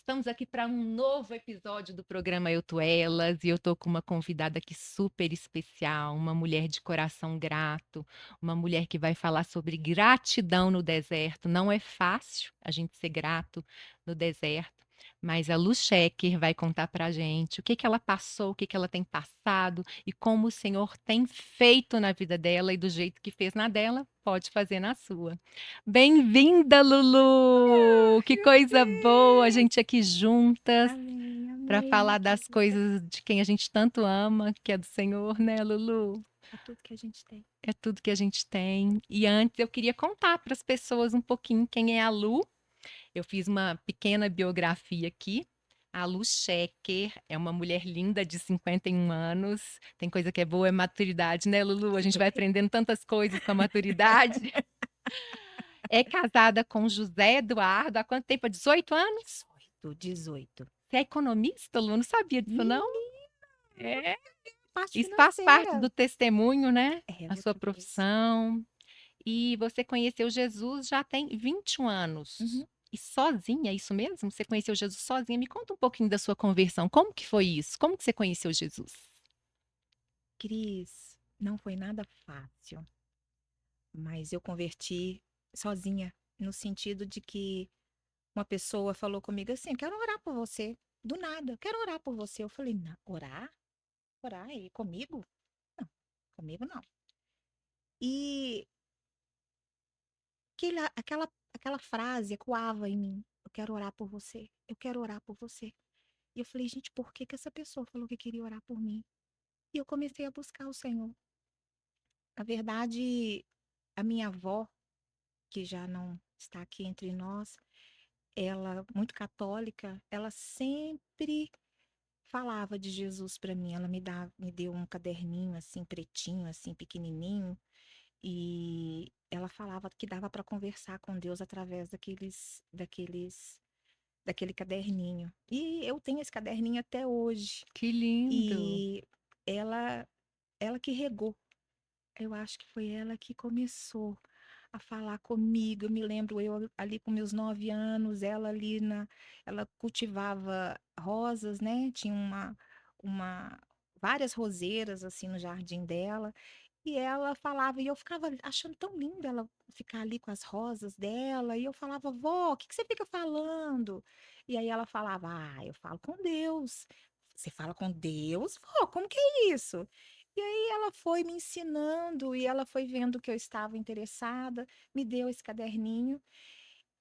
Estamos aqui para um novo episódio do programa Eu Tô Elas e eu tô com uma convidada aqui super especial, uma mulher de coração grato, uma mulher que vai falar sobre gratidão no deserto. Não é fácil a gente ser grato no deserto, mas a Lu Schecker vai contar pra gente o que ela passou, o que ela tem passado e como o Senhor tem feito na vida dela e do jeito que fez na dela, pode fazer na sua. Bem-vinda, Lulu! Que Meu coisa boa a Deus! gente aqui juntas Amém, para amém. falar das coisas de quem a gente tanto ama, que é do Senhor, né, Lulu? É tudo que a gente tem. É tudo que a gente tem. E antes eu queria contar para as pessoas um pouquinho quem é a Lu. Eu fiz uma pequena biografia aqui. A Lu Schecker é uma mulher linda de 51 anos. Tem coisa que é boa, é maturidade, né, Lulu? A gente vai aprendendo tantas coisas com a maturidade. É casada com José Eduardo há quanto tempo? Há 18 anos? 18. Você é economista, Lu? Não sabia disso, não? Menina, É. parte Isso faz parte financeira. do testemunho, né? É A sua outra coisa. profissão. E você conheceu Jesus já tem 21 anos. Uhum. E sozinha, é isso mesmo? Você conheceu Jesus sozinha? Me conta um pouquinho da sua conversão. Como que foi isso? Como que você conheceu Jesus? Cris, não foi nada fácil, mas eu converti sozinha, no sentido de que uma pessoa falou comigo assim: quero orar por você. Do nada, quero orar por você. Eu falei: não, orar? Orar? E comigo? Não, comigo não. E aquela frase ecoava em mim. Eu quero orar por você. Eu quero orar por você. E eu falei, gente, por que que essa pessoa falou que queria orar por mim? E eu comecei a buscar o Senhor. Na verdade, a minha avó, que já não está aqui entre nós, ela, muito católica, ela sempre falava de Jesus para mim. Ela me deu um caderninho assim, pretinho, assim, pequenininho, e ela falava que dava para conversar com Deus através daquele caderninho. E eu tenho esse caderninho até hoje. Que lindo! E ela ela que regou. Eu acho que foi ela que começou a falar comigo. Eu me lembro eu ali com meus 9 anos, ela cultivava rosas, né? Tinha uma várias roseiras assim no jardim dela. E ela falava, e eu ficava achando tão lindo ela ficar ali com as rosas dela, e eu falava, vó, o que que você fica falando? E aí ela falava, ah, eu falo com Deus. Você fala com Deus? Vó, como que é isso? E aí ela foi me ensinando, e ela foi vendo que eu estava interessada, me deu esse caderninho,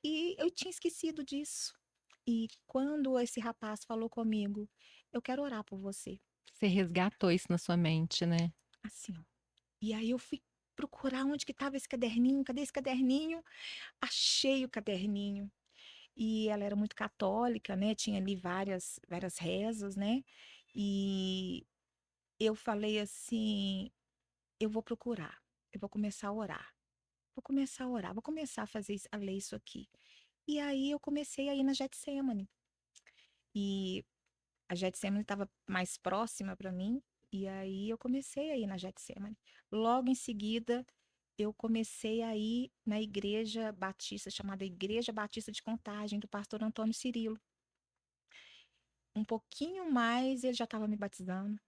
e eu tinha esquecido disso. E quando esse rapaz falou comigo, eu quero orar por você, Você resgatou isso na sua mente, né? assim, ó. E aí eu fui procurar onde que estava esse caderninho, cadê esse caderninho? Achei o caderninho. E ela era muito católica, né? Tinha ali várias rezas, né? E eu falei assim: eu vou procurar, eu vou começar a orar, vou começar a orar, vou começar a a ler isso aqui. E aí eu comecei a ir na Getsemane. E a Getsemane estava mais próxima para mim, e aí eu comecei a ir na Getsemane. Logo em seguida, eu comecei a ir na igreja batista, chamada Igreja Batista de Contagem, do pastor Antônio Cirilo. Um pouquinho mais, ele já estava me batizando.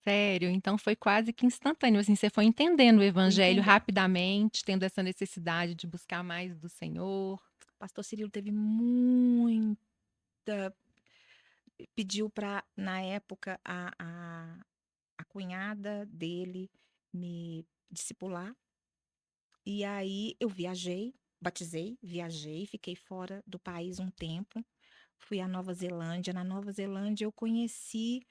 Sério, então foi quase que instantâneo, assim, você foi entendendo o Fui evangelho entendendo. rapidamente, tendo essa necessidade de buscar mais do Senhor. O pastor Cirilo teve muita. Pediu para, na época, a cunhada dele me discipular. E aí eu viajei, batizei, viajei, fiquei fora do país um tempo. Fui à Nova Zelândia. Na Nova Zelândia eu conheci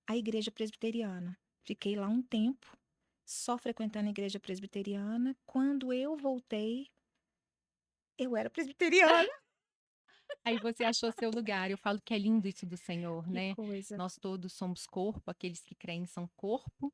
a igreja presbiteriana. Fiquei lá um tempo, só frequentando a igreja presbiteriana. Quando eu voltei, eu era presbiteriana. Aí você achou seu lugar. Eu falo que é lindo isso do Senhor, Que né? coisa. Nós todos somos corpo, aqueles que creem são corpo,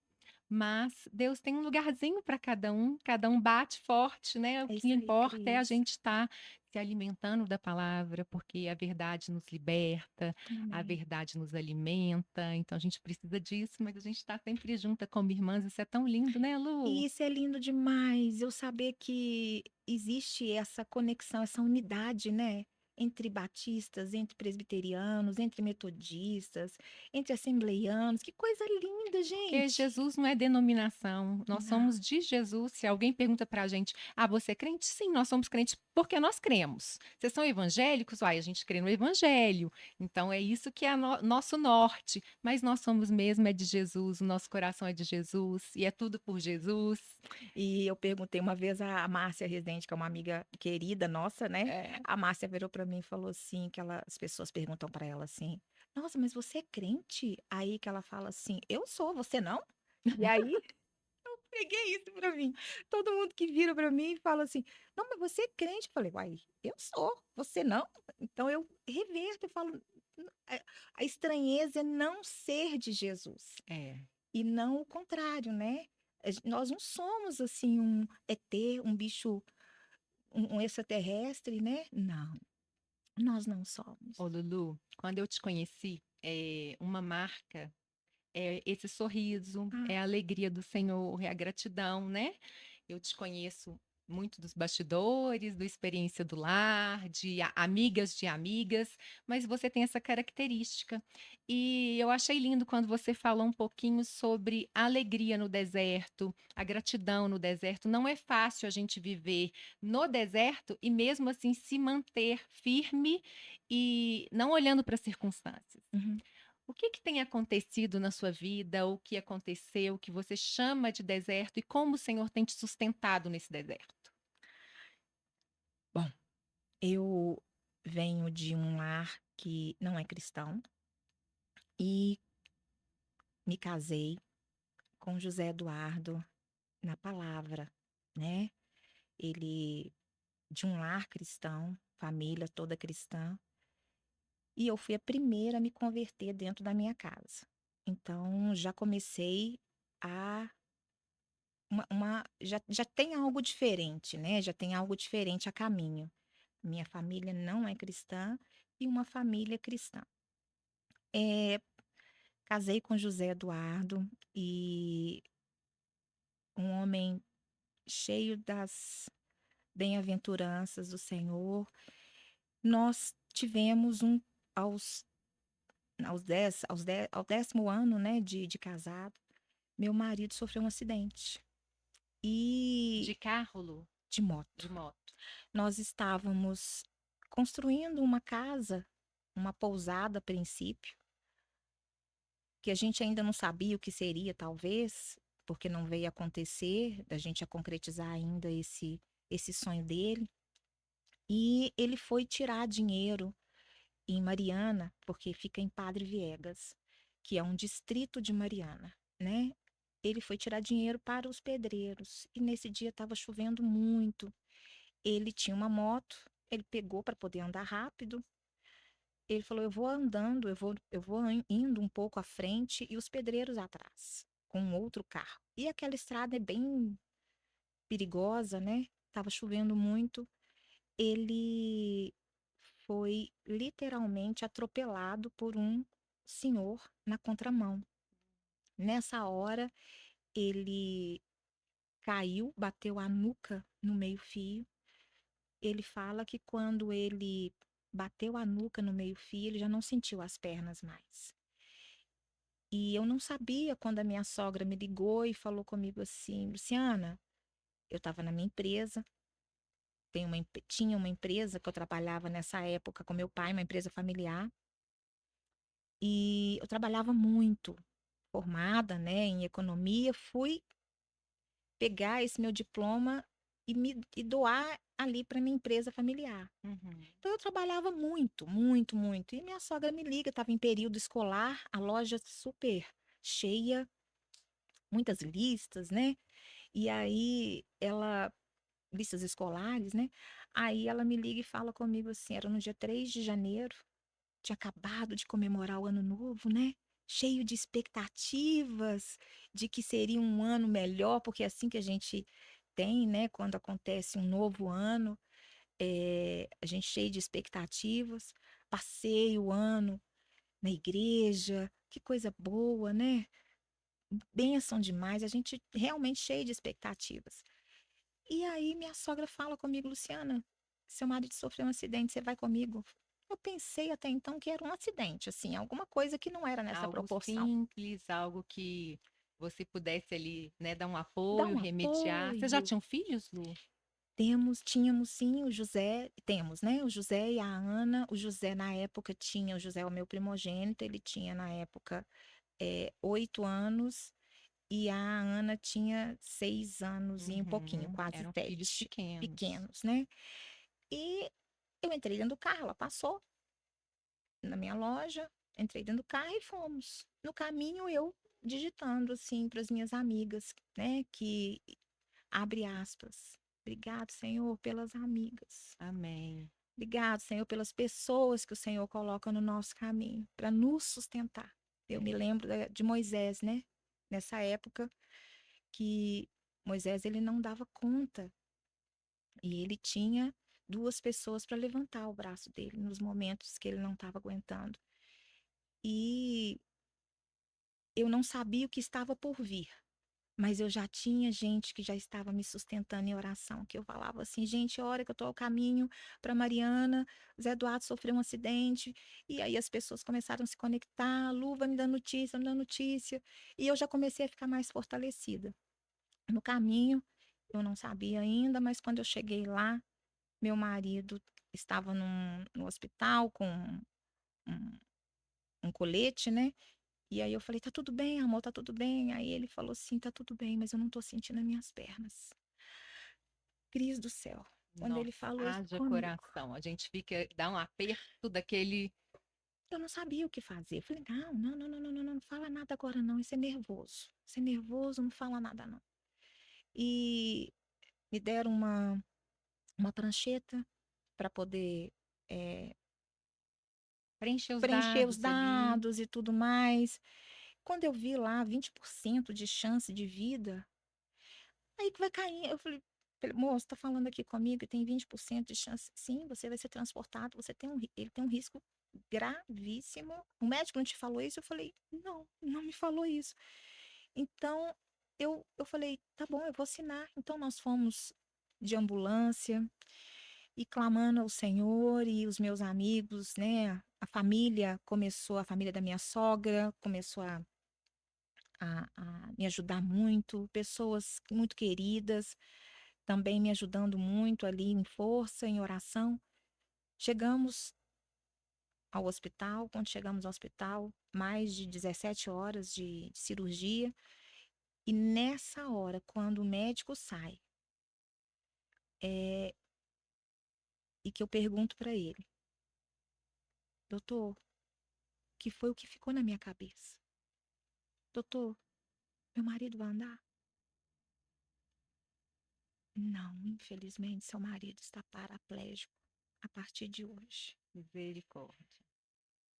mas Deus tem um lugarzinho para cada um bate forte, né? O É que isso aí, importa é a Cris. gente estar se alimentando da palavra, porque a verdade nos liberta, a Amém. verdade nos alimenta, então a gente precisa disso, mas a gente está sempre junta como irmãs, isso é tão lindo, né, E Lu? isso é lindo demais, eu saber que existe essa conexão, essa unidade, né? entre batistas, entre presbiterianos, entre metodistas, entre assembleianos. Que coisa linda, Porque gente! Jesus não é denominação, nós Não. somos de Jesus. Se alguém pergunta para a gente: "Ah, você é crente?" Sim, nós somos crentes porque nós cremos. Vocês são evangélicos? Uai, a gente crê no evangelho. Então é isso que é nosso norte, mas nós somos mesmo é de Jesus, o nosso coração é de Jesus e é tudo por Jesus. E eu perguntei uma vez a Márcia Rezende, que é uma amiga querida nossa, né? É. A Márcia virou para mim e falou assim, que ela, as pessoas perguntam para ela assim: "Nossa, mas você é crente?" Aí que ela fala assim: "Eu sou, você não?" E aí peguei isso para mim. Todo mundo que vira para mim e fala assim: "Não, mas você é crente?" Eu falei: "Uai, eu sou, você não?" Então eu reverto e falo: A estranheza é não ser de Jesus. É. E não o contrário, né? Nós não somos assim um ET, um bicho, um extraterrestre, né? Não, nós não somos. Ô Lulu, quando eu te conheci, uma marca é esse sorriso, Ah, é a alegria do Senhor, é a gratidão, né? Eu te conheço muito dos bastidores, do experiência do lar, de amigas de amigas, mas você tem essa característica. E eu achei lindo quando você falou um pouquinho sobre a alegria no deserto, a gratidão no deserto. Não é fácil a gente viver no deserto e mesmo assim se manter firme e não olhando para as circunstâncias. uhum. O que que tem acontecido na sua vida? O que aconteceu que você chama de deserto e como o Senhor tem te sustentado nesse deserto? Bom, eu venho de um lar que não é cristão e me casei com José Eduardo na palavra, né? Ele de um lar cristão, família toda cristã, e eu fui a primeira a me converter dentro da minha casa. Então, já comecei a já tem algo diferente, né, já tem algo diferente a caminho. Minha família não é cristã e uma família cristã. Eh, Casei com José Eduardo e um homem cheio das bem-aventuranças do Senhor. Nós tivemos aos ao 10º ano, né, de casado, meu marido sofreu um acidente. E De carro, Lu? de De moto. moto? Nós estávamos construindo uma casa, uma pousada a princípio, que a gente ainda não sabia o que seria, talvez, porque não veio acontecer, da gente a concretizar ainda esse sonho dele. E ele foi tirar dinheiro em Mariana, porque fica em Padre Viegas, que é um distrito de Mariana, né? Ele foi tirar dinheiro para os pedreiros e nesse dia estava chovendo muito. Ele tinha uma moto, ele pegou para poder andar rápido. Ele falou: "Eu vou andando, indo um pouco à frente e os pedreiros atrás, com um outro carro". E aquela estrada é bem perigosa, né? Tava chovendo muito. Ele foi literalmente atropelado por um senhor na contramão. Nessa hora, ele caiu, bateu a nuca no meio-fio. Ele fala que quando ele bateu a nuca no meio-fio, ele já não sentiu as pernas mais. E eu não sabia quando a minha sogra me ligou e falou comigo assim: "Luciana, eu estava na minha empresa, tinha uma empresa que eu trabalhava nessa época com meu pai, uma empresa familiar, e eu trabalhava muito, formada, né, em economia, fui pegar esse meu diploma e doar ali para minha empresa familiar. Uhum. Então eu trabalhava muito, muito, muito. E minha sogra me liga, estava em período escolar, a loja super cheia, muitas listas, né? E aí ela, listas escolares, né? Aí ela me liga e fala comigo assim, era no dia 3 de janeiro, tinha acabado de comemorar o ano novo, né? Cheio de expectativas de que seria um ano melhor, porque é assim que a gente tem, né? Quando acontece um novo ano, a gente cheio de expectativas. Passei o ano na igreja, que coisa boa, né? Bênção demais, a gente realmente cheio de expectativas. E aí minha sogra fala comigo: "Luciana, seu marido sofreu um acidente, você vai comigo?" Eu pensei até então que era um acidente, assim, alguma coisa que não era nessa Algo proporção. simples, algo que você pudesse ali, né, dar um Dá apoio, um remediar. Vocês já apoio. tinham filhos, Lu? Tínhamos sim o José, temos, né, o José e a Ana. O José na época tinha, o José é o meu primogênito, ele tinha na época 8 anos, e a Ana tinha 6 anos e um pouquinho, Uhum. quase Eram filhos 7, pequenos. pequenos, né. E eu entrei dentro do carro, ela passou na minha loja, entrei dentro do carro e fomos. No caminho eu digitando assim para as minhas amigas, né, que abre aspas, "Obrigado, Senhor, pelas amigas. Amém. Obrigado, Senhor, pelas pessoas que o Senhor coloca no nosso caminho para nos sustentar." Eu me É. lembro de Moisés, né? Nessa época que Moisés ele não dava conta e ele tinha duas pessoas para levantar o braço dele nos momentos que ele não estava aguentando. E eu não sabia o que estava por vir, mas eu já tinha gente que já estava me sustentando em oração, que eu falava assim: "Gente, olha que eu estou ao caminho para Mariana, Zé Eduardo sofreu um acidente", e aí as pessoas começaram a se conectar, "Lu, vai me dando notícia, me dando notícia", e eu já comecei a ficar mais fortalecida. No caminho, eu não sabia ainda, mas quando eu cheguei lá, meu marido estava no hospital com um um colete, né, e aí eu falei: "Tá tudo bem, amor, tá tudo bem?" Aí ele falou assim: "Tá tudo bem, mas eu não tô sentindo as minhas pernas." Cris do céu, quando Nossa, ele falou isso haja comigo, coração. A gente fica, dá um aperto daquele. eu não sabia o que fazer. Eu falei: "Não, não, não, não, não, não, não fala nada agora não, isso é nervoso. Isso é nervoso, não fala nada não." E me deram uma prancheta para poder, eh, Preencher os preencher os dados ali. dados e tudo mais. Quando eu vi lá 20% de chance de vida, aí que vai cair. Eu falei: "Moço, tá falando aqui comigo que tem 20% de chance." "Sim, você vai ser transportado, você tem ele tem um risco gravíssimo." "O médico não te falou isso?" Eu falei: "Não, não me falou isso." Então, eu falei: "Tá bom, eu vou assinar." Então nós fomos de ambulância e clamando ao Senhor, e os meus amigos, né, a família da minha sogra começou a me ajudar muito, pessoas muito queridas também me ajudando muito ali em força, em oração. Chegamos ao hospital, quando chegamos ao hospital, mais de 17 horas de cirurgia, e nessa hora, quando o médico sai, eh, e que eu pergunto para ele: "Doutor, que foi o que ficou na minha cabeça? Doutor, meu marido vai andar?" "Não, infelizmente seu marido está paraplégico a partir de hoje." Misericórdia.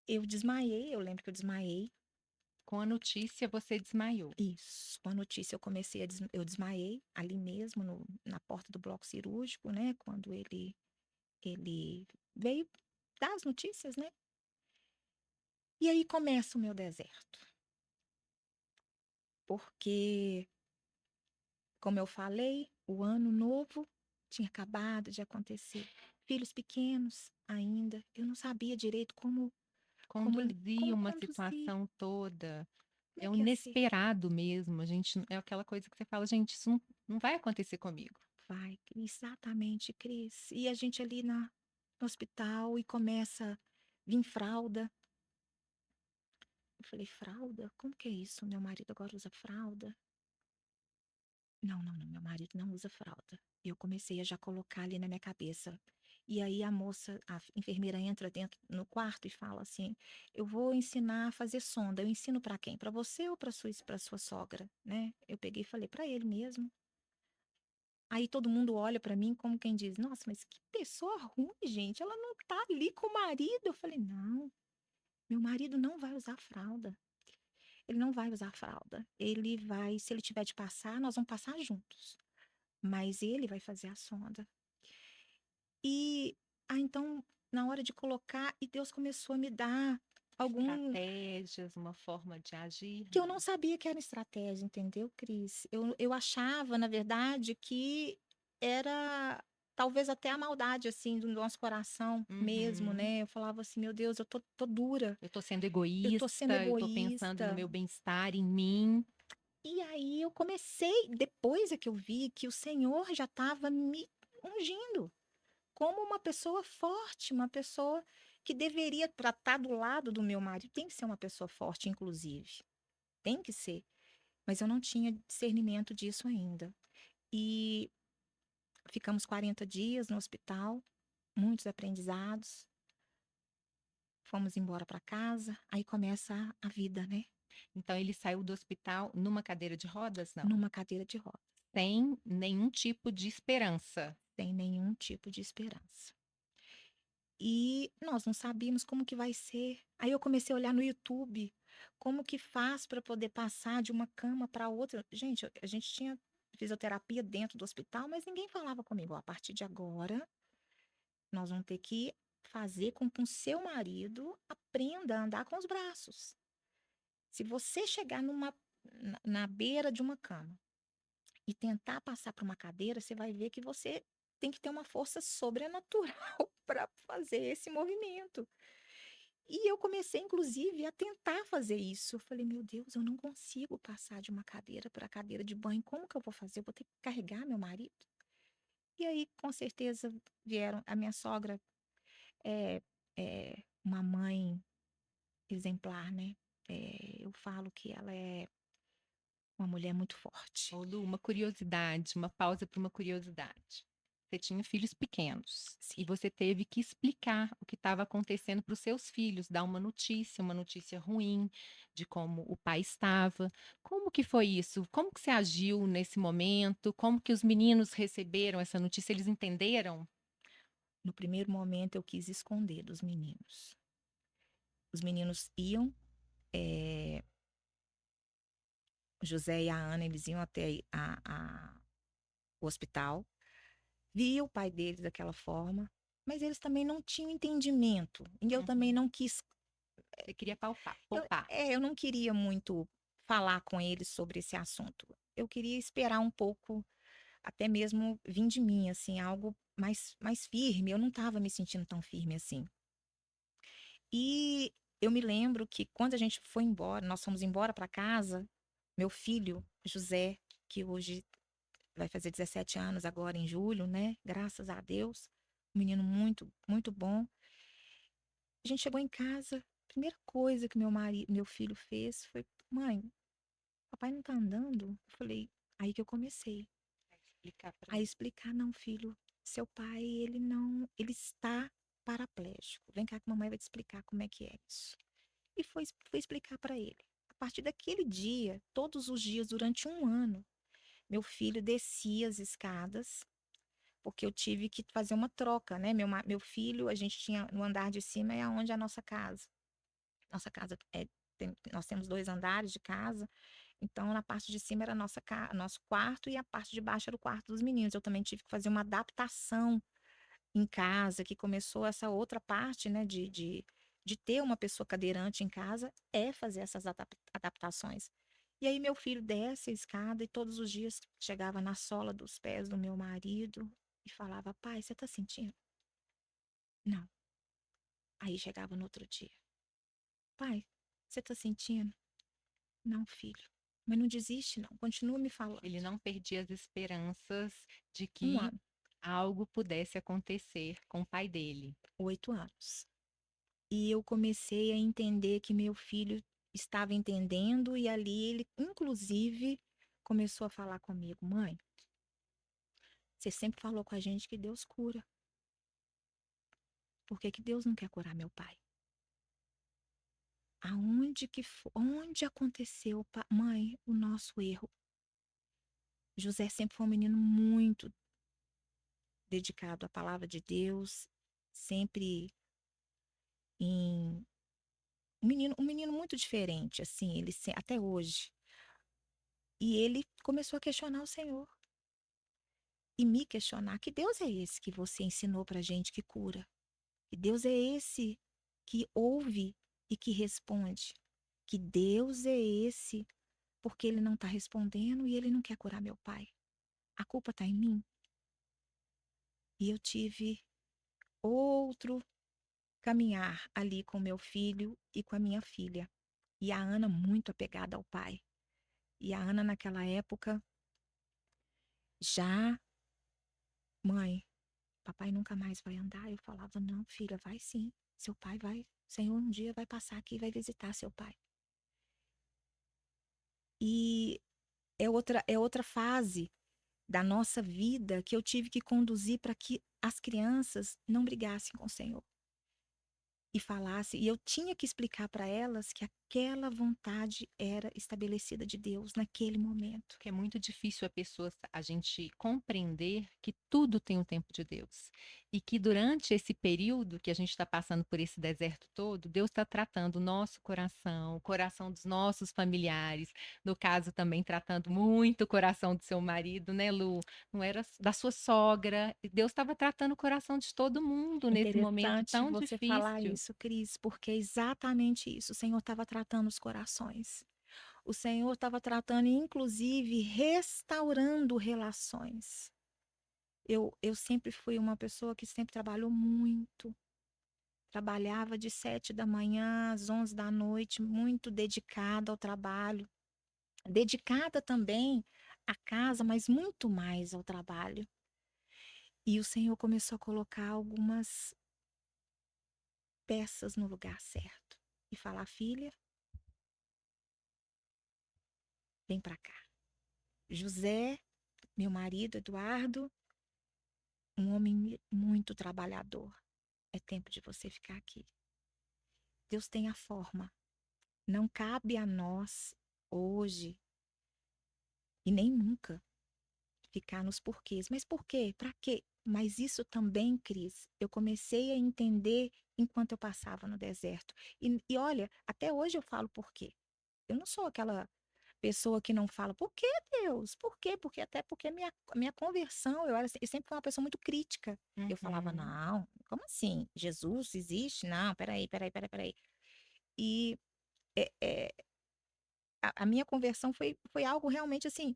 Eu desmaiei, eu lembro que eu desmaiei. Com a notícia, você desmaiou. Isso, com a notícia eu desmaiei ali mesmo na porta do bloco cirúrgico, né, quando ele veio dar as notícias, né. E aí começa o meu deserto, porque, como eu falei, o ano novo tinha acabado de acontecer, filhos pequenos ainda, eu não sabia direito Conduzir como uma conduzir, situação toda. como é É o que ia ser. inesperado mesmo. A gente é aquela coisa que você fala: "Gente, isso não vai acontecer comigo". Vai, exatamente, Cris. E a gente ali no hospital e começa a vir fralda. Eu falei: "Fralda? Como que é isso? Meu marido agora usa fralda?" "Não, não, não, meu marido não usa fralda." Eu comecei a já colocar ali na minha cabeça. E aí a enfermeira entra dentro no quarto e fala assim: "Eu vou ensinar a fazer sonda." "Eu ensino para quem? Para você ou para sua sogra?", né. Eu peguei e falei: "Para ele mesmo." Aí todo mundo olha para mim como quem diz: "Nossa, mas que pessoa ruim, gente, ela não tá ali com o marido." Eu falei: "Não, meu marido não vai usar fralda. Ele não vai usar fralda. Ele vai, se ele tiver de passar, nós vamos passar juntos, mas ele vai fazer a sonda." E, então, na hora de colocar, e Deus começou a me dar algum Estratégias, uma forma de agir, que eu não né. sabia que era estratégia, entendeu, Cris? Eu achava, na verdade, que era talvez até a maldade, assim, do nosso coração mesmo, Uhum. né. Eu falava assim: "Meu Deus, eu tô dura, Eu tô sendo eu tô sendo egoísta, eu tô pensando no egoísta". meu bem-estar, em mim. E aí eu comecei depois é que eu vi que o Senhor já estava me ungindo como uma pessoa forte, uma pessoa que deveria tratar do lado do meu marido, tem que ser uma pessoa forte inclusive, tem que ser, mas eu não tinha discernimento disso ainda. E ficamos 40 dias no hospital, muitos aprendizados, fomos embora para casa, aí começa a vida, né, Então ele saiu do hospital numa cadeira de rodas? Não. numa cadeira de rodas, Sem nenhum tipo de esperança. sem nenhum tipo de esperança. E nós não sabíamos como que vai ser. Aí eu comecei a olhar no YouTube, como que faz para poder passar de uma cama para outra. Gente, a gente tinha fisioterapia dentro do hospital, mas ninguém falava comigo: "Ó, a partir de agora, nós vamos ter que fazer com que o seu marido aprenda a andar com os braços. Se você chegar na beira de uma cama e tentar passar para uma cadeira, você vai ver que você tem que ter uma força sobrenatural para fazer esse movimento". E eu comecei, inclusive, a tentar fazer isso. Eu falei: "Meu Deus, eu não consigo passar de uma cadeira para a cadeira de banho. Como que eu vou fazer? Eu vou ter que carregar meu marido?". E aí, com certeza, vieram a minha sogra é uma mãe exemplar, né. Eu falo que ela é uma mulher muito forte. Ô Lu, uma curiosidade, uma pausa para uma curiosidade. Você tinha filhos pequenos Sim. e você teve que explicar o que estava acontecendo para os seus filhos, dar uma notícia ruim de como o pai estava. Como que foi isso? Como que você agiu nesse momento? Como que os meninos receberam essa notícia? Eles entenderam? No primeiro momento, eu quis esconder dos meninos. Os meninos iam, eh, o José e a Ana, eles iam até o hospital. Via o pai deles daquela forma, mas eles também não tinham entendimento, e eu também Uhum. não quis Você queria poupar. eu não queria muito falar com eles sobre esse assunto. Eu queria esperar um pouco, até mesmo vim de mim, assim, algo mais firme, eu não estava me sentindo tão firme assim. E eu me lembro que quando a gente foi embora, nós fomos embora para casa, meu filho José, que hoje vai fazer 17 anos agora em julho, né, graças a Deus, um menino muito, muito bom. A gente chegou em casa, a primeira coisa que meu filho fez foi: "Mãe, papai não tá andando?". Eu falei, aí que eu comecei Explicar para a ele. explicar: "Não, filho, seu pai ele não ele está paraplégico. Vem cá que mamãe vai te explicar como é que é isso". E fui explicar para ele. A partir daquele dia, todos os dias durante um ano, meu filho descia as escadas, porque eu tive que fazer uma troca, né, meu filho a gente tinha no andar de cima é aonde é a nossa casa. Nossa casa nós temos 2 andares de casa, então na parte de cima era nosso quarto e a parte de baixo era o quarto dos meninos. Eu também tive que fazer uma adaptação em casa, que começou essa outra parte, né, de ter uma pessoa cadeirante em casa, é fazer essas adaptações. E aí meu filho desce a escada e todos os dias chegava na sola dos pés do meu marido e falava: "Pai, você tá sentindo?". "Não". Aí chegava no outro dia: "Pai, você tá sentindo?". "Não, filho". "Mas não desiste não, continua me falando". Ele não perdia as esperanças de Um que ano, algo pudesse acontecer com o pai dele. 8 anos. E eu comecei a entender que meu filho estava entendendo e ali ele inclusive começou a falar comigo: "Mãe, você sempre falou com a gente que Deus cura. Por que que Deus não quer curar meu pai? Onde aconteceu, mãe, o nosso erro?". José sempre foi um menino muito dedicado à palavra de Deus, sempre em um menino muito diferente, assim, até hoje. E ele começou a questionar o Senhor e me questionar: "Que Deus é esse que você ensinou pra gente que cura? Que Deus é esse que ouve e que responde? Que Deus é esse, porque ele não está respondendo e ele não quer curar meu pai? A culpa está em mim?". E eu tive outro caminhar ali com meu filho e com a minha filha. E a Ana muito apegada ao pai. E a Ana naquela época já, mãe, papai nunca mais vai andar. Eu falava, não, filha, vai sim. Seu pai vai, o Senhor um dia vai passar aqui e vai visitar seu pai. E é outra fase da nossa vida que eu tive que conduzir para que as crianças não brigassem com o Senhor e falassem. E eu tinha que explicar para elas que aquela vontade era estabelecida de Deus naquele momento. Porque é muito difícil a gente compreender que tudo tem o tempo de Deus. E que durante esse período que a gente está passando por esse deserto todo, Deus está tratando o nosso coração, o coração dos nossos familiares, no caso também tratando muito o coração do seu marido, né, Lu? Não era da sua sogra. Deus estava tratando o coração de todo mundo nesse momento Interessante tão você falar difícil. isso, Cris, porque é exatamente isso. O Senhor estava tratando os corações. O Senhor estava tratando, inclusive, restaurando relações. Eu sempre fui uma pessoa que sempre trabalhou muito. Trabalhava de 7 da manhã às 11 da noite, muito dedicada ao trabalho. Dedicada também à casa, mas muito mais ao trabalho. E o Senhor começou a colocar algumas peças no lugar certo. E falar, filha, vem para cá. José, meu marido, Eduardo, um homem muito trabalhador. É tempo de você ficar aqui. Deus tem a forma. Não cabe a nós, hoje, e nem nunca, ficar nos porquês. Mas por quê? Para quê? Mas isso também, Cris, eu comecei a entender enquanto eu passava no deserto. E olha, até hoje eu falo por quê. Eu não sou aquela pessoa que não fala, por que Deus? Por quê? Porque até porque a minha conversão, eu sempre fui uma pessoa muito crítica. Eu falava, Uhum. não, como assim? Jesus existe? Não, peraí, peraí, peraí, peraí. E é, é, a minha conversão foi algo realmente assim,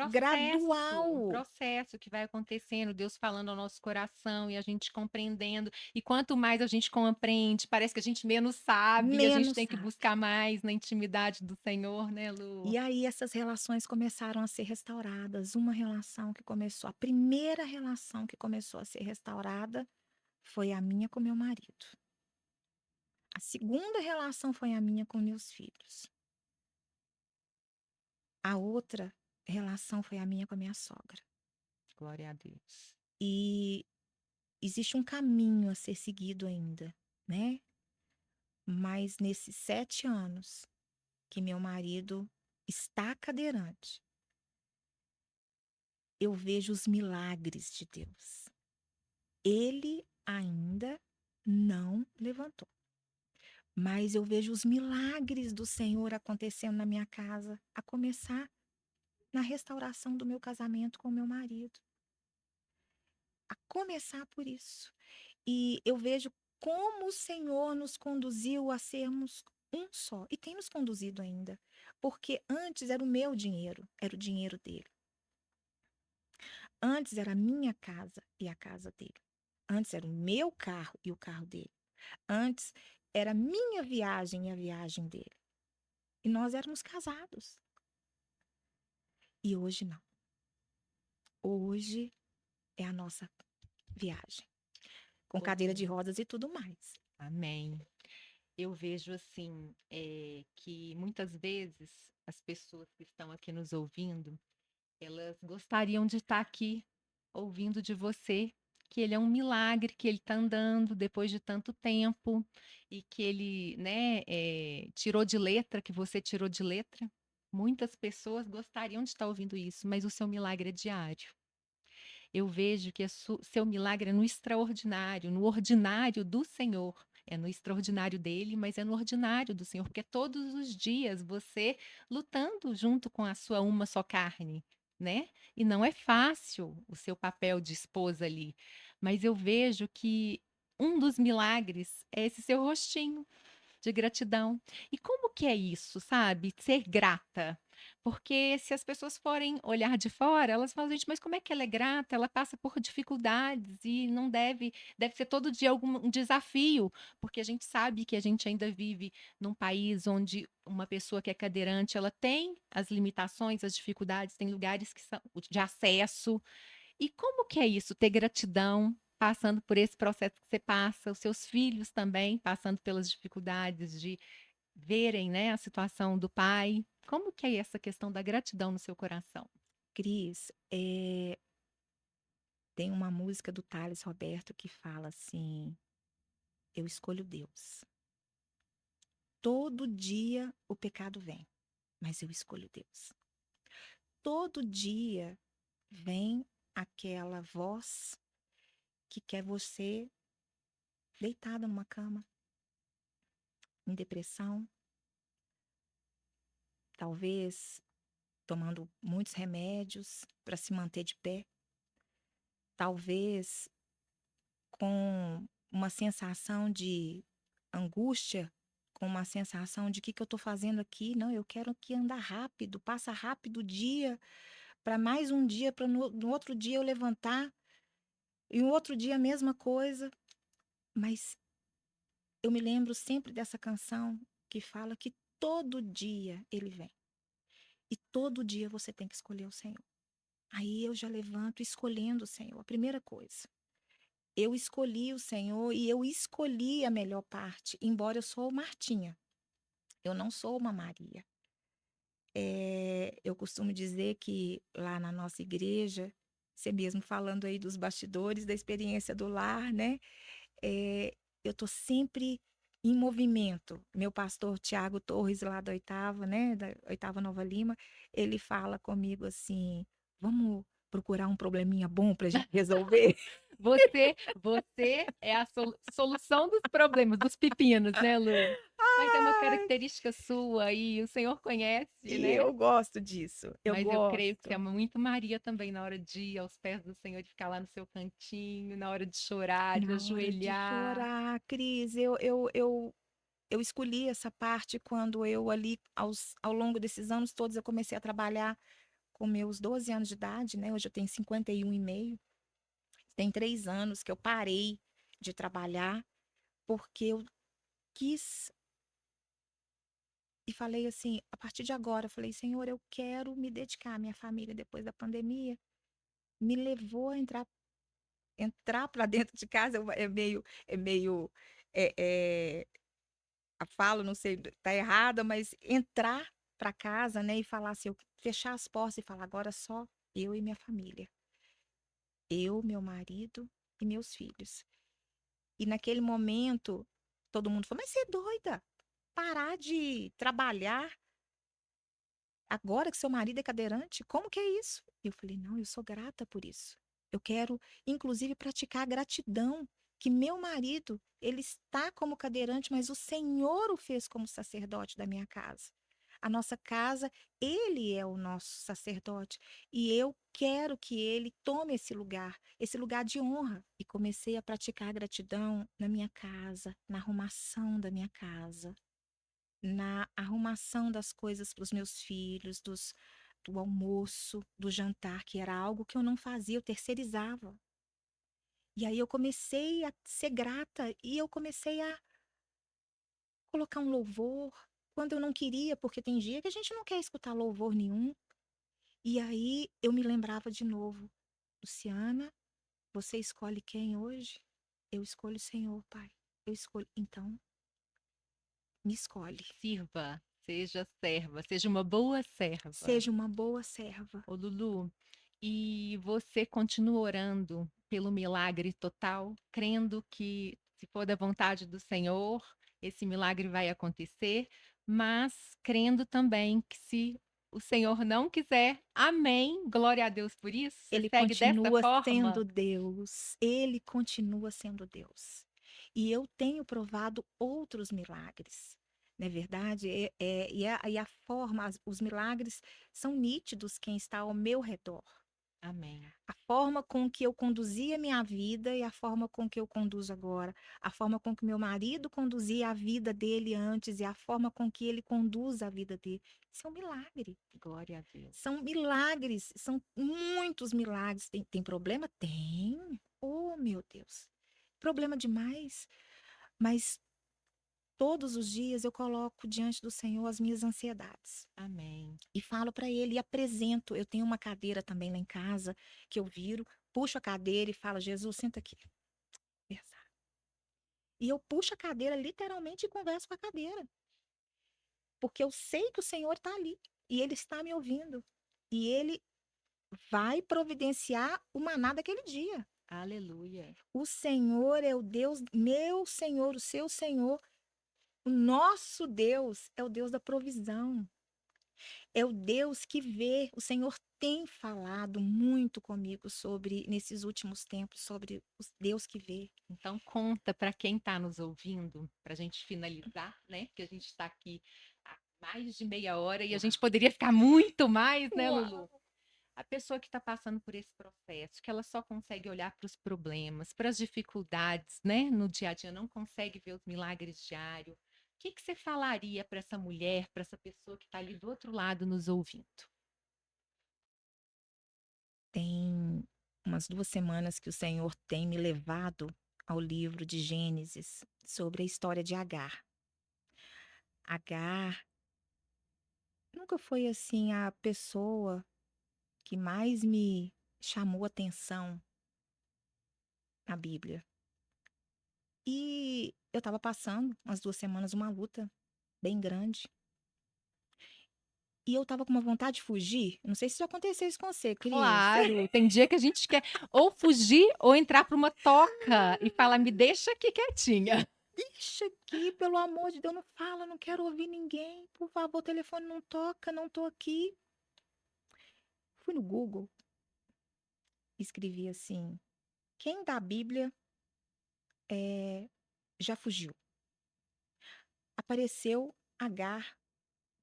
Um gradual. processo que vai acontecendo, Deus falando ao nosso coração e a gente compreendendo. E quanto mais a gente compreende, parece que a gente menos sabe, e a gente Menos tem que sabe. buscar mais na intimidade do Senhor, né, Lu? E aí essas relações começaram a ser restauradas. Uma relação que começou, a primeira relação que começou a ser restaurada foi a minha com meu marido. A segunda relação foi a minha com meus filhos. A outra relação foi a minha com a minha sogra. Glória a Deus. E existe um caminho a ser seguido ainda, né? Mas nesses 7 anos que meu marido está cadeirante, eu vejo os milagres de Deus. Ele ainda não levantou, mas eu vejo os milagres do Senhor acontecendo na minha casa, a começar na restauração do meu casamento com meu marido, a começar por isso. E eu vejo como o Senhor nos conduziu a sermos um só, e tem nos conduzido ainda, porque antes era o meu dinheiro, era o dinheiro dele. Antes era a minha casa e a casa dele. Antes era o meu carro e o carro dele. Antes era a minha viagem e a viagem dele. E nós éramos casados. E hoje não. Hoje é a nossa viagem, com cadeira de Como? rodas e tudo mais. Amém. Eu vejo assim, que muitas vezes as pessoas que estão aqui nos ouvindo, elas gostariam de estar aqui ouvindo de você que ele é um milagre, que ele está andando depois de tanto tempo e que ele, né, tirou de letra, que você tirou de letra. Muitas pessoas gostariam de estar ouvindo isso, mas o seu milagre é diário. Eu vejo que seu milagre é no extraordinário, no ordinário do Senhor. É no extraordinário dele, mas é no ordinário do Senhor, porque todos os dias você lutando junto com a sua uma só carne, né? E não é fácil o seu papel de esposa ali, mas eu vejo que um dos milagres é esse seu rostinho de gratidão. E como que é isso, sabe? Ser grata. Porque se as pessoas forem olhar de fora, elas falam: "Gente, mas como é que ela é grata? Ela passa por dificuldades e não deve ser todo dia algum um desafio", porque a gente sabe que a gente ainda vive num país onde uma pessoa que é cadeirante, ela tem as limitações, as dificuldades, tem lugares que são de acesso. E como que é isso, ter gratidão, passando por esse processo que você passa, os seus filhos também passando pelas dificuldades de verem, né, a situação do pai. Como que é essa questão da gratidão no seu coração? Cris, tem uma música do Thales Roberto que fala assim: "Eu escolho Deus. Todo dia o pecado vem, mas eu escolho Deus. Todo dia vem aquela voz que quer você deitada numa cama, em depressão, talvez tomando muitos remédios para se manter de pé, talvez com uma sensação de angústia, com uma sensação de: que eu estou fazendo aqui? Não, eu quero aqui andar rápido, passa rápido o dia, para mais um dia, para no outro dia eu levantar, e no outro dia a mesma coisa. Mas eu me lembro sempre dessa canção que fala que todo dia ele vem. E todo dia você tem que escolher o Senhor. Aí eu já levanto escolhendo o Senhor, a primeira coisa. Eu escolhi o Senhor e eu escolhi a melhor parte, embora eu sou Martinha, eu não sou uma Maria. Eu costumo dizer que lá na nossa igreja, você mesmo falando aí dos bastidores da experiência do lar, né? Eu tô sempre em movimento. Meu pastor Tiago Torres, lá da oitava, né? Da oitava Nova Lima, ele fala comigo assim: vamos procurar um probleminha bom pra gente resolver. Você é a solução dos problemas, dos pepinos, né, Lu? Mas é uma Ai, característica sua e o Senhor conhece, e né? eu gosto disso, eu Mas eu creio que você é gosto. muito Maria também na hora de ir aos pés do Senhor, de ficar lá no seu cantinho, na hora de chorar, de Na hora de ajoelhar. chorar, Cris, eu escolhi essa parte quando eu ali, ao longo desses anos todos, eu comecei a trabalhar com meus 12 anos de idade, né? Hoje eu tenho 51 e meio. Tem 3 anos que eu parei de trabalhar porque eu quis e falei assim, a partir de agora, eu falei, Senhor, eu quero me dedicar à minha família depois da pandemia. Me levou a entrar para dentro de casa, é meio, é, é, a fala, não sei, tá errada, mas entrar para casa, né, e falar assim, eu fechar as portas e falar, agora só eu e minha família. Eu, meu marido e meus filhos. E naquele momento, todo mundo falou: "Mas você é doida? Parar de trabalhar agora que seu marido é cadeirante? Como que é isso?" E eu falei: "Não, eu sou grata por isso. Eu quero, inclusive, praticar a gratidão que meu marido, ele está como cadeirante, mas o Senhor o fez como sacerdote da minha casa. A nossa casa, ele é o nosso sacerdote e eu quero que ele tome esse lugar de honra." E comecei a praticar a gratidão na minha casa, na arrumação da minha casa, na arrumação das coisas para os meus filhos, do almoço, do jantar, que era algo que eu não fazia, eu terceirizava. E aí eu comecei a ser grata e eu comecei a colocar um louvor quando eu não queria, porque tem dia que a gente não quer escutar louvor nenhum. E aí eu me lembrava de novo: Luciana, você escolhe quem hoje? Eu escolho o Senhor, Pai. Eu escolho. Então, me escolhe. Sirva, seja serva, seja uma boa serva. Seja uma boa serva. Ô, Lulu, e você continua orando pelo milagre total, crendo que, se for da vontade do Senhor, esse milagre vai acontecer, mas crendo também que, se o Senhor não quiser, amém, glória a Deus por isso. Você Ele segue dessa continua forma? sendo Deus. Ele continua sendo Deus. E eu tenho provado outros milagres. Não é verdade? E a forma, os milagres são nítidos quem está ao meu redor. Amém. A forma com que eu conduzia a minha vida e a forma com que eu conduzo agora, a forma com que meu marido conduzia a vida dele antes e a forma com que ele conduz a vida dele. Isso é um milagre. Glória a Deus. São milagres, são muitos milagres. Tem problema? Tem. Oh, meu Deus. Problema demais. Mas todos os dias eu coloco diante do Senhor as minhas ansiedades. Amém. E falo para ele e apresento. Eu tenho uma cadeira também lá em casa que eu viro, puxo a cadeira e falo: Jesus, senta aqui. Conversar. E eu puxo a cadeira literalmente e converso com a cadeira. Porque eu sei que o Senhor está ali e ele está me ouvindo. E ele vai providenciar o maná daquele dia. Aleluia. O Senhor é o Deus, meu Senhor, o seu Senhor, o nosso Deus é o Deus da provisão. É o Deus que vê. O Senhor tem falado muito comigo sobre, nesses últimos tempos, sobre o Deus que vê. Então, conta para quem está nos ouvindo, para a gente finalizar, né? Porque a gente está aqui há mais de meia hora e a gente poderia ficar muito mais, né, Lulu? Uau! A pessoa que está passando por esse processo, que ela só consegue olhar para os problemas, para as dificuldades, né, no dia a dia, não consegue ver os milagres diários. O que que você falaria para essa mulher, para essa pessoa que está ali do outro lado nos ouvindo? Tem umas 2 semanas que o Senhor tem me levado ao livro de Gênesis sobre a história de Agar. Agar nunca foi assim a pessoa que mais me chamou atenção na Bíblia. E eu estava passando umas 2 semanas uma luta bem grande. E eu estava com uma vontade de fugir. Não sei se já aconteceu isso com você, Cris. Claro, tem dia que a gente quer ou fugir ou entrar para uma toca e falar, me deixa aqui quietinha. Deixa aqui, pelo amor de Deus, não fala, não quero ouvir ninguém. Por favor, o telefone não toca, não tô aqui. Fui no Google, escrevi assim: quem da Bíblia já fugiu? Apareceu Agar,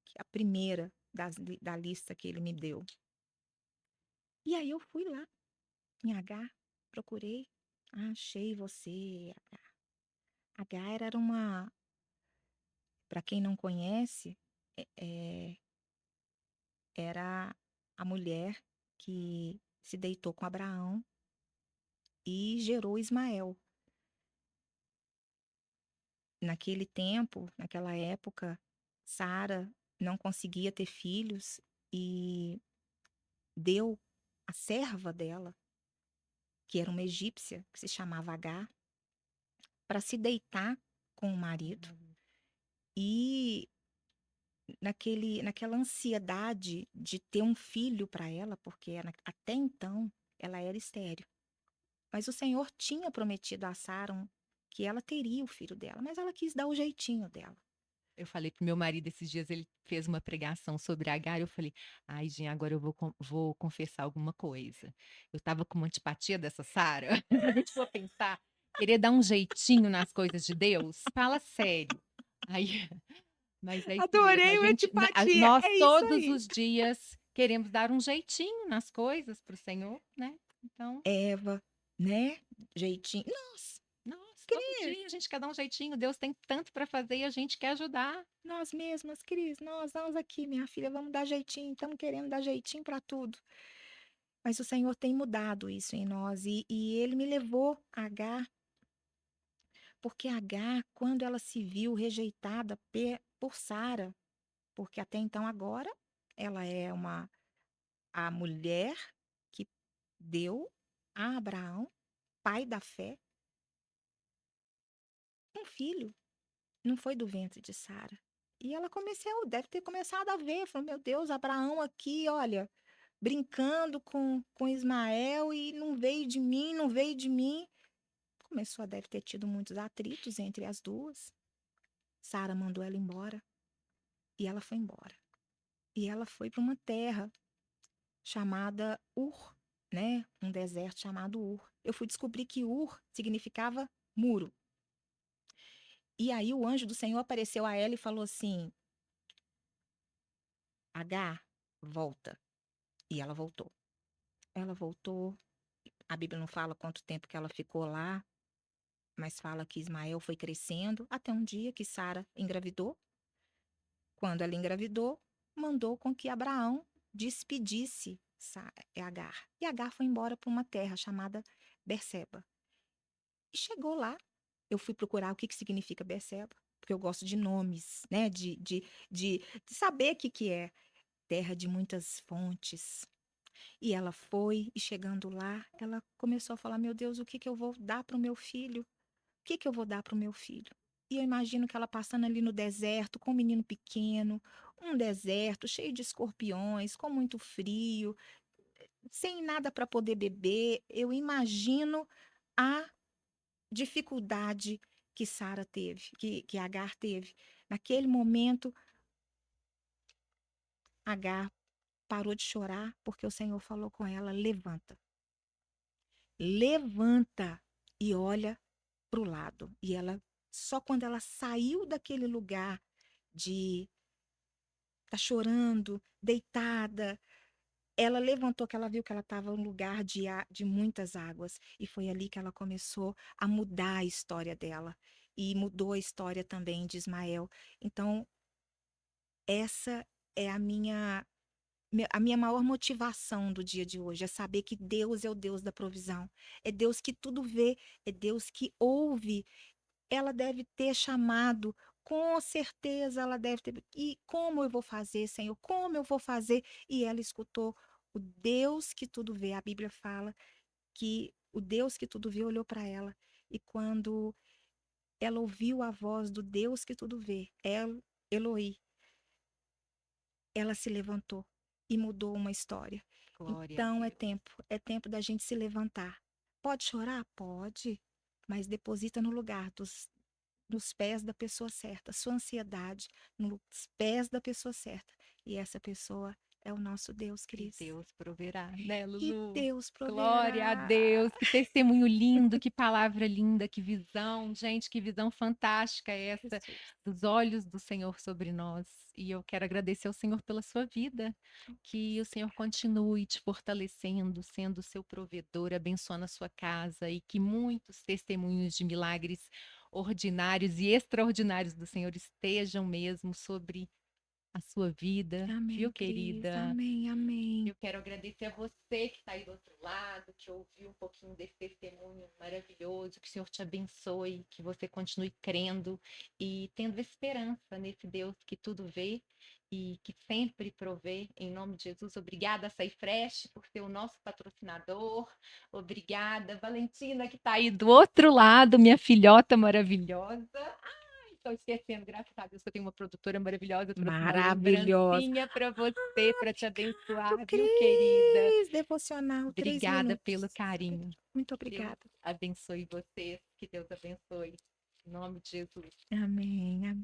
que é a primeira da lista que ele me deu. E aí eu fui lá em Agar, procurei, achei você. Agar era uma, para quem não conhece, era a mulher que se deitou com Abraão e gerou Ismael. Naquele tempo, naquela época, Sara não conseguia ter filhos e deu a serva dela, que era uma egípcia, que se chamava Agar, para se deitar com o marido. E naquela ansiedade de ter um filho para ela, porque até então ela era estéril. Mas o Senhor tinha prometido a Sara que ela teria o filho dela, mas ela quis dar o jeitinho dela. Eu falei pro meu marido esses dias, ele fez uma pregação sobre Agar, eu falei, ai, gente, agora eu vou confessar alguma coisa. Eu tava com uma antipatia dessa Sara. A gente for pensar, querer dar um jeitinho nas coisas de Deus, fala sério. Aí, mas é isso mesmo, a Adorei o gente, antipatia, nós é isso todos aí. os dias queremos dar um jeitinho nas coisas pro Senhor, né? Então, Eva, né? Jeitinho. Nossa, nossa, todo Cris, dia a gente quer dar um jeitinho, Deus tem tanto para fazer e a gente quer ajudar. nós mesmas, Cris, nós aqui, minha filha, vamos dar jeitinho, estamos querendo dar jeitinho para tudo. Mas o Senhor tem mudado isso em nós e ele me levou a Agar, porque Agar, quando ela se viu rejeitada por Sara, porque até então agora ela é a mulher que deu a Abraão, pai da fé, um filho. Não foi do ventre de Sara. E ela deve ter começado a ver, falou, meu Deus, Abraão aqui, olha, brincando com Ismael e não veio de mim, não veio de mim. Deve ter tido muitos atritos entre as duas. Sara mandou ela embora e ela foi embora. E ela foi para uma terra chamada Ur, né? Um deserto chamado Ur. Eu fui descobrir que Ur significava muro. E aí o anjo do Senhor apareceu a ela e falou assim: Agar, volta. E ela voltou. ela voltou. A Bíblia não fala quanto tempo que ela ficou lá, mas fala que Ismael foi crescendo até um dia que Sara engravidou. Quando ela engravidou, mandou com que Abraão despedisse Agar. E Agar foi embora para uma terra chamada Berseba. E chegou lá, eu fui procurar o que que significa Berseba, porque eu gosto de nomes, né? De saber o que que é. Terra de muitas fontes. E ela foi, e chegando lá, ela começou a falar: Meu Deus, o que que eu vou dar para o meu filho? O que que eu vou dar para o meu filho? E eu imagino que ela passando ali no deserto, com um menino pequeno, um deserto cheio de escorpiões, com muito frio, sem nada para poder beber. Eu imagino a dificuldade que Sara teve, que Agar teve. Naquele momento, Agar parou de chorar porque o Senhor falou com ela: levanta, levanta e olha para o lado. E ela, só quando ela saiu daquele lugar de tá chorando, deitada, ela levantou, que ela viu que ela estava em um lugar de muitas águas. E foi ali que ela começou a mudar a história dela. E mudou a história também de Ismael. Então, essa é a minha maior motivação do dia de hoje, é saber que Deus é o Deus da provisão. É Deus que tudo vê, é Deus que ouve. Ela deve ter chamado, com certeza ela deve ter. E como eu vou fazer, Senhor? Como eu vou fazer? E ela escutou o Deus que tudo vê. A Bíblia fala que o Deus que tudo vê olhou para ela. E quando ela ouviu a voz do Deus que tudo vê, Eloi, ela se levantou e mudou uma história. Glória a Então Deus. é tempo da gente se levantar. Pode chorar? Pode, mas deposita no lugar nos pés da pessoa certa, sua ansiedade nos pés da pessoa certa. E essa pessoa é o nosso Deus, E Cris. Deus proverá, né, E Lulu? Deus Glória a proverá. Deus, que testemunho lindo, que palavra linda, que visão, gente, que visão fantástica é essa Jesus. dos olhos do Senhor sobre nós. E eu quero agradecer ao Senhor pela sua vida, que o Senhor continue te fortalecendo, sendo o seu provedor, abençoando a sua casa e que muitos testemunhos de milagres ordinários e extraordinários do Senhor estejam mesmo sobre a sua vida, Amém, viu, Cris. querida? Amém, amém. Eu quero agradecer a você que está aí do outro lado, que ouviu um pouquinho desse testemunho maravilhoso. Que o Senhor te abençoe, que você continue crendo e tendo esperança nesse Deus que tudo vê e que sempre provê. Em nome de Jesus, obrigada, Açaí Fresh, por ser o nosso patrocinador. Obrigada, Valentina, que está aí do outro lado, minha filhota maravilhosa. Estou esquecendo, graças a Deus, que eu tenho uma produtora maravilhosa, trouxe uma Maravilhosa. lembrancinha para você, para te Obrigado, abençoar, viu, querida? Cris. Devocional, 3 Obrigada pelo minutos. carinho. Muito Deus obrigada. abençoe vocês, que Deus abençoe. Em nome de Jesus. Amém. Amém.